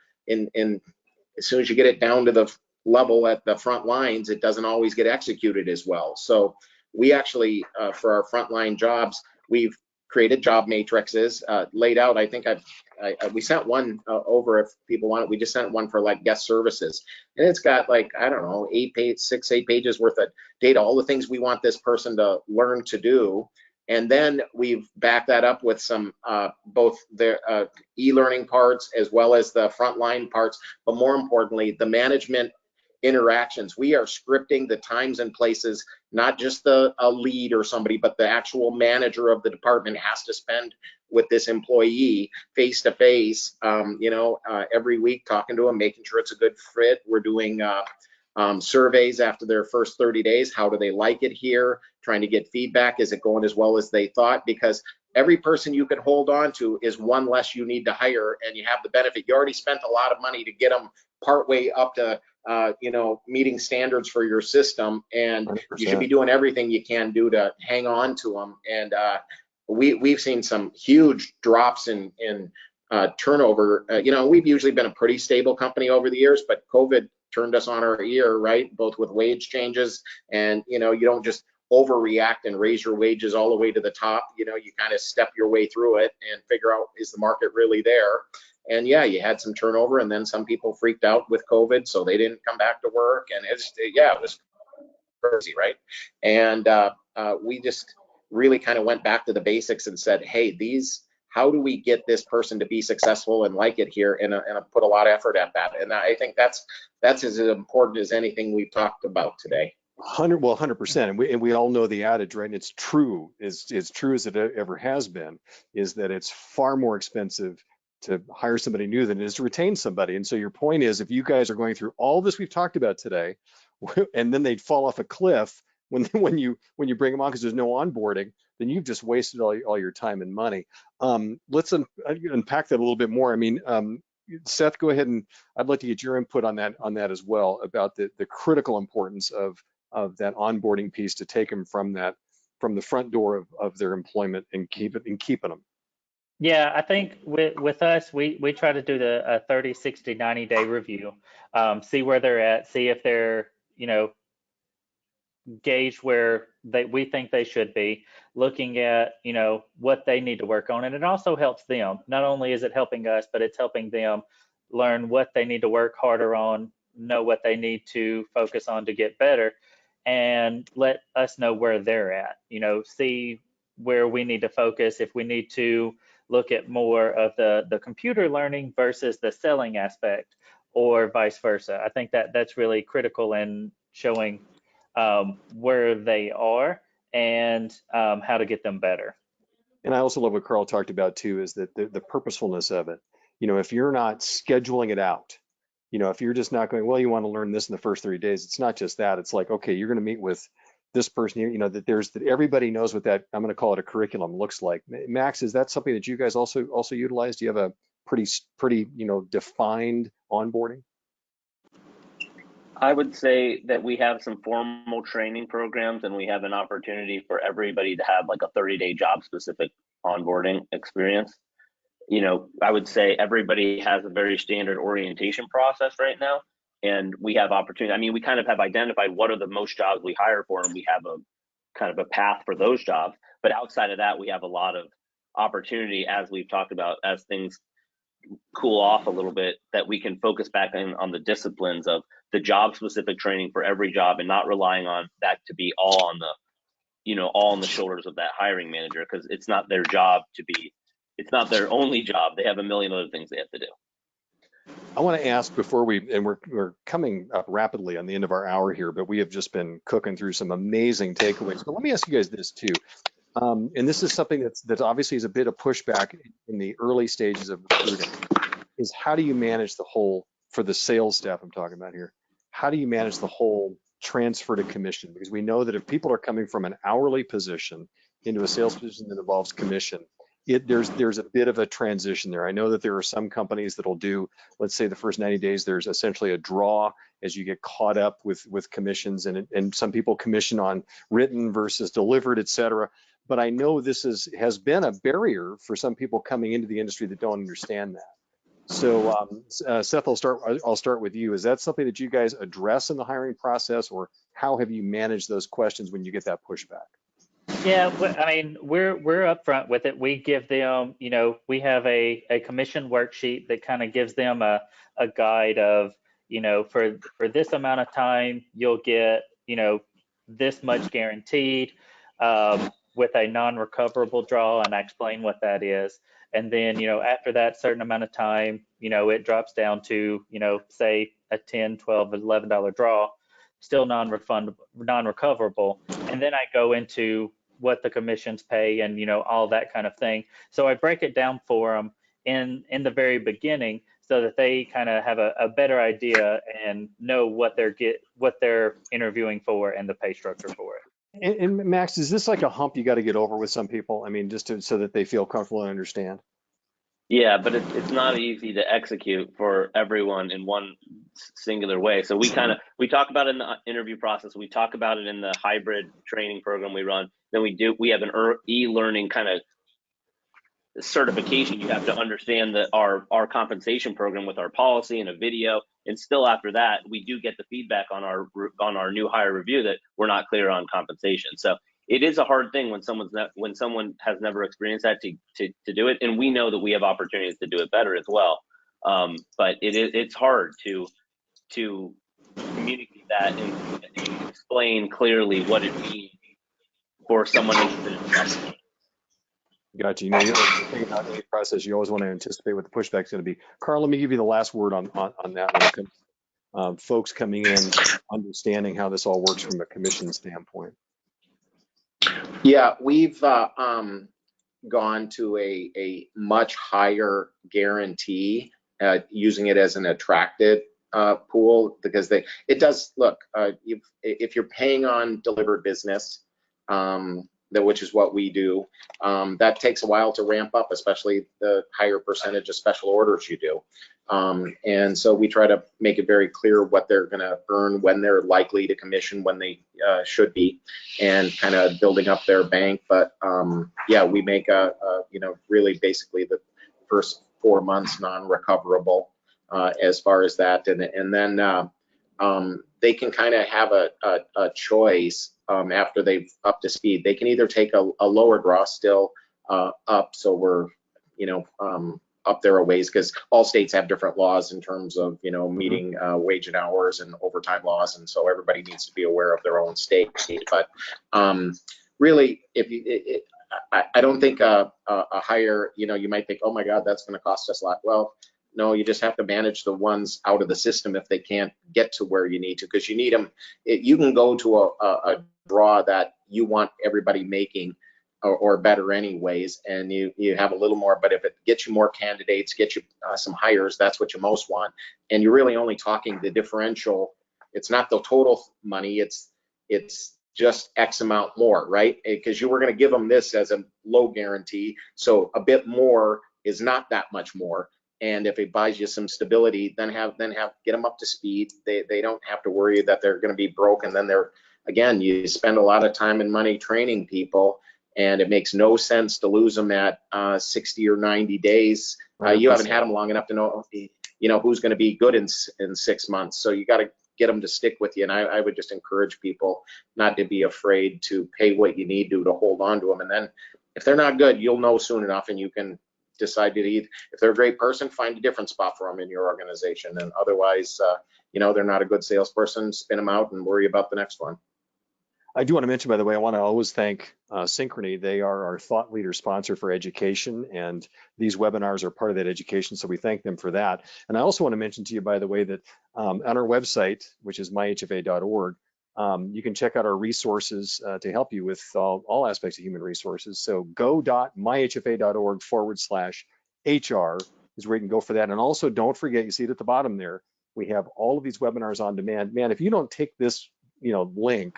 soon as you get it down to the level at the front lines, it doesn't always get executed as well. So we actually, for our frontline jobs, we've created job matrices laid out. I think we sent one over if people want it. We just sent one for like guest services, and it's got like, I don't know, 8 pages worth of data, all the things we want this person to learn to do. And then we've backed that up with some both the e-learning parts as well as the frontline parts, but more importantly, the management interactions. We are scripting the times and places, not just a lead or somebody, but the actual manager of the department has to spend with this employee face to face, you know, every week, talking to them, making sure it's a good fit. We're doing surveys after their first 30 days. How do they like it here? Trying to get feedback. Is it going as well as they thought? Because every person you can hold on to is one less you need to hire, and you have the benefit. You already spent a lot of money to get them partway up to you know, meeting standards for your system, and 100%. You should be doing everything you can do to hang on to them. And we've seen some huge drops in turnover. You know, we've usually been a pretty stable company over the years, but COVID turned us on our ear, right? Both with wage changes, and you know, you don't just overreact and raise your wages all the way to the top. You know, you kind of step your way through it and figure out, is the market really there? And yeah, you had some turnover, and then some people freaked out with COVID, so they didn't come back to work, and it was crazy, right? And we just really kind of went back to the basics and said, hey, how do we get this person to be successful and like it here? And put a lot of effort at that. And I think that's as important as anything we've talked about today. 100%. And we all know the adage, right? And it's true. It's true as it ever has been, is that it's far more expensive to hire somebody new than it is to retain somebody. And so your point is, if you guys are going through all this we've talked about today, and then they'd fall off a cliff when you bring them on because there's no onboarding, then you've just wasted all your time and money. Let's unpack that a little bit more. I mean, Seth, go ahead, and I'd like to get your input on that as well, about the critical importance of that onboarding piece to take them from the front door of their employment and keeping them. Yeah, I think with us, we try to do the 30, 60, 90-day review, see where they're at, see if they're, you know, gauge where we think they should be, looking at, you know, what they need to work on. And it also helps them. Not only is it helping us, but it's helping them learn what they need to work harder on, know what they need to focus on to get better, and let us know where they're at, you know, see where we need to focus, if we need to look at more of the computer learning versus the selling aspect, or vice versa. I think that's really critical in showing where they are and how to get them better. And I also love what Carl talked about too, is that the purposefulness of it. You know, if you're not scheduling it out, you know, if you're just not going, well, you want to learn this in the first 30 days, it's not just that. It's like, okay, you're going to meet with this person here, you know, that everybody knows what that, I'm going to call it a curriculum, looks like. Max, is that something that you guys also utilize? Do you have a pretty, you know, defined onboarding? I would say that we have some formal training programs, and we have an opportunity for everybody to have like a 30-day job specific onboarding experience. You know, I would say everybody has a very standard orientation process right now, and we have opportunity. I mean, we kind of have identified what are the most jobs we hire for, and we have a kind of a path for those jobs. But outside of that, we have a lot of opportunity, as we've talked about, as things cool off a little bit, that we can focus back on the disciplines of the job specific training for every job, and not relying on that to be all on the, all on the shoulders of that hiring manager, because it's not their job to be, it's not their only job. They have a million other things they have to do. I want to ask before we're coming up rapidly on the end of our hour here, but we have just been cooking through some amazing takeaways. But let me ask you guys this too. And this is something that obviously is a bit of pushback in the early stages of recruiting, is how do you manage the whole, for the sales staff I'm talking about here, how do you manage the whole transfer to commission? Because we know that if people are coming from an hourly position into a sales position that involves commission, there's a bit of a transition there. I know that there are some companies that'll do, let's say the first 90 days, there's essentially a draw as you get caught up with commissions, and some people commission on written versus delivered, et cetera. But I know this has been a barrier for some people coming into the industry that don't understand that. So Seth, I'll start with you. Is that something that you guys address in the hiring process, or how have you managed those questions when you get that pushback? Yeah, I mean, we're upfront with it. We give them, we have a commission worksheet that kind of gives them a guide of, for this amount of time, you'll get, this much guaranteed, with a non-recoverable draw, and I explain what that is. And then, after that certain amount of time, it drops down to, say a $10, $12, $11 draw, still non-recoverable. And then I go into what the commissions pay and, all that kind of thing. So I break it down for them in the very beginning, so that they kind of have a better idea and know what they're interviewing for and the pay structure for it. And Max, is this like a hump you got to get over with some people? I mean, so that they feel comfortable and understand. Yeah, but it's not easy to execute for everyone in one singular way. So we talk about it in the interview process. We talk about it in the hybrid training program we run. Then we have an e-learning kind of certification. You have to understand that our compensation program with our policy and a video. And still after that, we do get the feedback on our new hire review that we're not clear on compensation. So it is a hard thing when someone has never experienced that to do it. And we know that we have opportunities to do it better as well. But it's hard to communicate that and explain clearly what it means for someone interested in something. Gotcha. You're thinking about any process, you always want to anticipate what the pushback is going to be. Carl, let me give you the last word on that when it comes folks coming in, understanding how this all works from a commission standpoint. Yeah, we've gone to a much higher guarantee, using it as an attracted pool, because it does look, if you're paying on delivered business, which is what we do, that takes a while to ramp up, especially the higher percentage of special orders you do. And so we try to make it very clear what they're going to earn, when they're likely to commission, when they should be, and kind of building up their bank. But yeah, we make really basically the first 4 months non-recoverable as far as that, and then they can kind of have a choice after they've up to speed. They can either take a lower draw still up, so we're up there a ways, because all states have different laws in terms of meeting wage and hours and overtime laws, and so everybody needs to be aware of their own state. But really, I don't think a higher, you might think, oh my God, that's going to cost us a lot. Well, no, you just have to manage the ones out of the system if they can't get to where you need to, because you need them. You can go to a draw that you want everybody making or better anyways, and you have a little more, but if it gets you more candidates, get you some hires, that's what you most want. And you're really only talking the differential. It's not the total money, it's just X amount more, right? Because you were going to give them this as a low guarantee, so a bit more is not that much more. And if it buys you some stability, then get them up to speed. They don't have to worry that they're going to be broke, and then again, you spend a lot of time and money training people, and it makes no sense to lose them at 60 or 90 days. You haven't had them long enough to know who's going to be good in 6 months. So you got to get them to stick with you. And I would just encourage people not to be afraid to pay what you need to hold on to them. And if they're not good, you'll know soon enough, and you can decide to either, if they're a great person, find a different spot for them in your organization, and otherwise, you know, they're not a good salesperson, spin them out and worry about the next one. I do want to mention, by the way, I want to always thank Synchrony. They are our thought leader sponsor for education, and these webinars are part of that education, so we thank them for that. And I also want to mention to you, by the way, that on our website, which is myhfa.org, you can check out our resources to help you with all aspects of human resources. So go.myhfa.org/HR is where you can go for that. And also, don't forget, you see it at the bottom there, we have all of these webinars on demand. Man, if you don't take this, link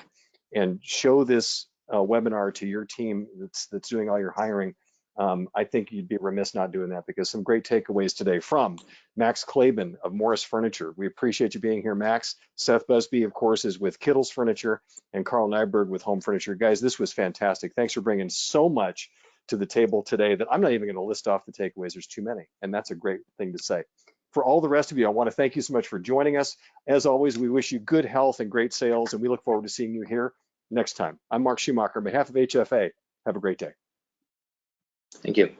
and show this webinar to your team that's doing all your hiring, I think you'd be remiss not doing that, because some great takeaways today from Max Klaban of Morris Furniture. We appreciate you being here, Max. Seth Busby, of course, is with Kittles Furniture, and Carl Nyberg with Home Furniture. Guys, this was fantastic. Thanks for bringing so much to the table today that I'm not even going to list off the takeaways. There's too many, and that's a great thing to say. For all the rest of you, I want to thank you so much for joining us. As always, we wish you good health and great sales, and we look forward to seeing you here next time. I'm Mark Schumacher. On behalf of HFA, have a great day. Thank you.